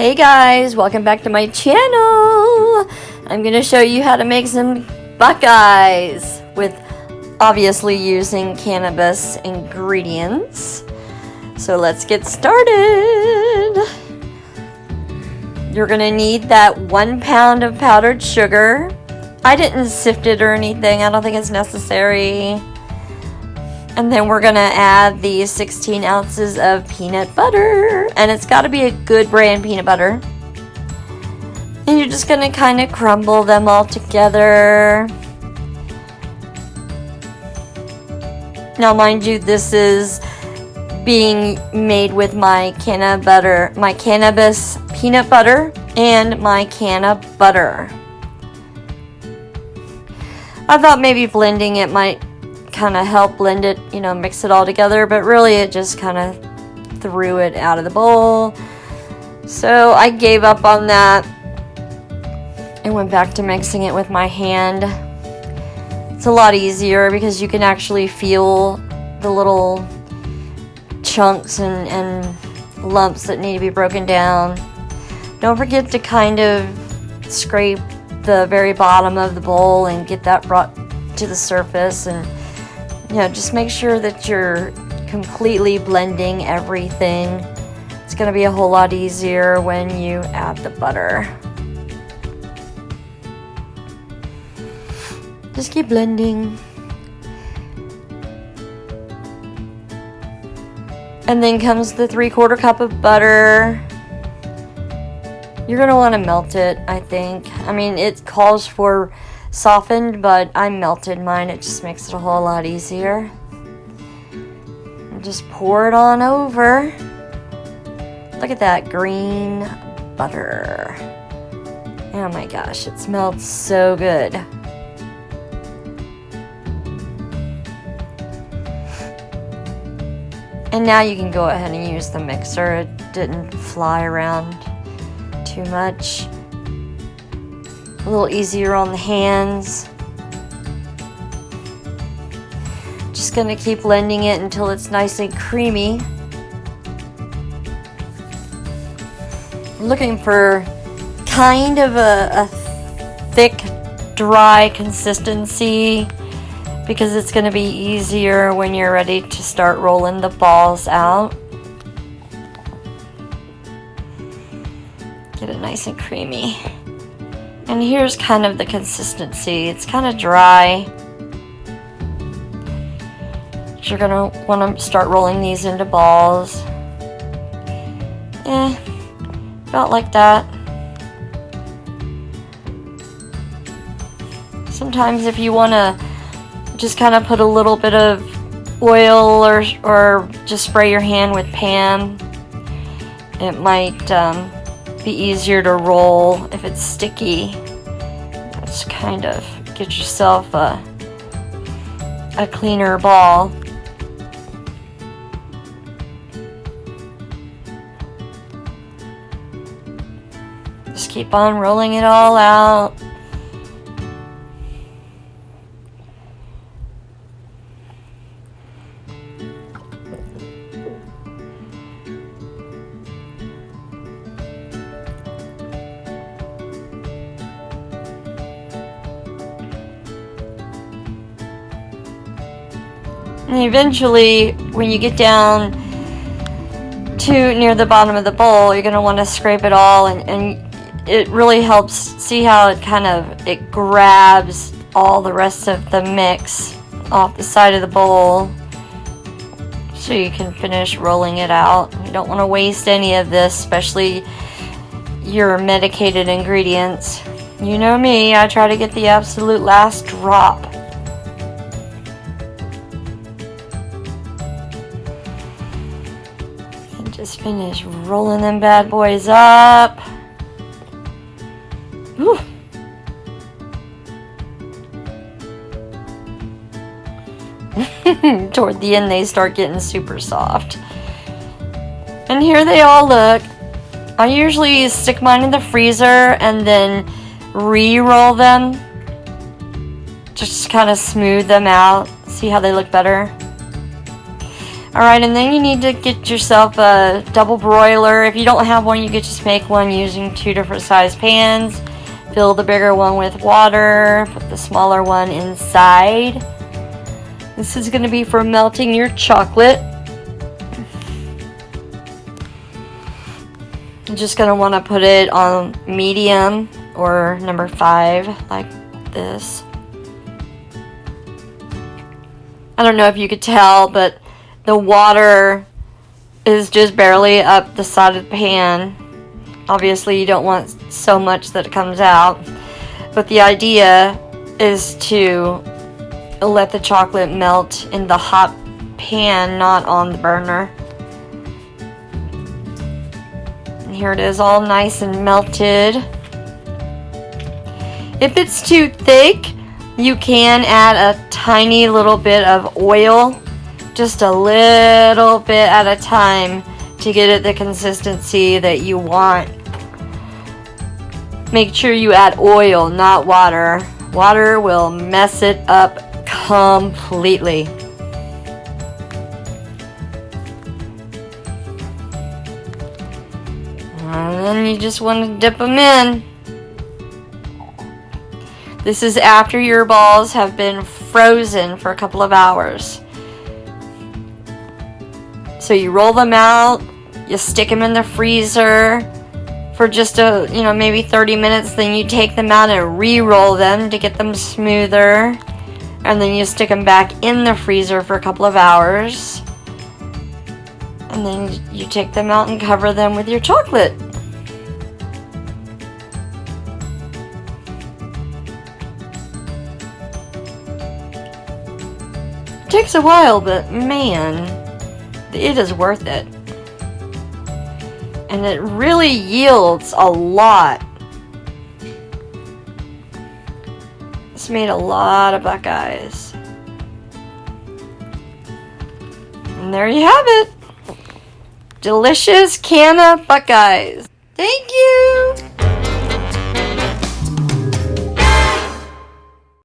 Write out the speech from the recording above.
Hey guys, welcome back to my channel. I'm going to show you how to make some Buckeyes with obviously using cannabis ingredients. So let's get started. You're going to need that 1 pound of powdered sugar. I didn't sift it or anything. I don't think it's necessary. And then we're going to add these 16 ounces of peanut butter. And it's got to be a good brand peanut butter. And you're just going to kind of crumble them all together. Now, mind you, this is being made with my cannabis peanut butter and my Canna butter. I thought maybe blending it might kind of help blend it, mix it all together, but really it just kind of threw it out of the bowl. So I gave up on that and went back to mixing it with my hand. It's a lot easier because you can actually feel the little chunks and lumps that need to be broken down. Don't forget to kind of scrape the very bottom of the bowl and get that brought to the surface, and just make sure that you're completely blending everything. It's going to be a whole lot easier when you add the butter. Just keep blending. And then comes the 3/4 cup of butter. You're going to want to melt it, I think. I mean, it calls for softened, but I melted mine. It just makes it a whole lot easier. And just pour it on over. Look at that green butter. Oh my gosh, it smells so good. And now you can go ahead and use the mixer. It didn't fly around too much. A little easier on the hands. Just going to keep blending it until it's nice and creamy. Looking for kind of a thick, dry consistency because it's going to be easier when you're ready to start rolling the balls out. Get it nice and creamy. And here's kind of the consistency. It's kind of dry. You're going to want to start rolling these into balls. About like that. Sometimes if you want to just kind of put a little bit of oil or just spray your hand with Pam, it might be easier to roll if it's sticky. Just kind of get yourself a cleaner ball. Just keep on rolling it all out. And eventually, when you get down to near the bottom of the bowl, you're going to want to scrape it all, and it really helps. See how it grabs all the rest of the mix off the side of the bowl so you can finish rolling it out. You don't want to waste any of this, especially your medicated ingredients. You know me, I try to get the absolute last drop. Just finish rolling them bad boys up. Whew. Toward the end, they start getting super soft. And here they all look. I usually stick mine in the freezer and then re-roll them. Just kind of smooth them out. See how they look better? Alright, and then you need to get yourself a double broiler. If you don't have one, you could just make one using 2 different size pans. Fill the bigger one with water, put the smaller one inside. This is going to be for melting your chocolate. You're just going to want to put it on medium or number 5, like this. I don't know if you could tell, but the water is just barely up the side of the pan. Obviously, you don't want so much that it comes out. But the idea is to let the chocolate melt in the hot pan, not on the burner. And here it is, all nice and melted. If it's too thick, you can add a tiny little bit of oil, just a little bit at a time, to get it the consistency that you want. Make sure you add oil, not water. Water will mess it up completely. And then you just want to dip them in. This is after your balls have been frozen for a couple of hours. So you roll them out, you stick them in the freezer for just maybe 30 minutes, then you take them out and re-roll them to get them smoother, and then you stick them back in the freezer for a couple of hours, and then you take them out and cover them with your chocolate. It takes a while, but man, it is worth it. And it really yields a lot. It's made a lot of Buckeyes. And there you have it. Delicious Canna Buckeyes. Thank you.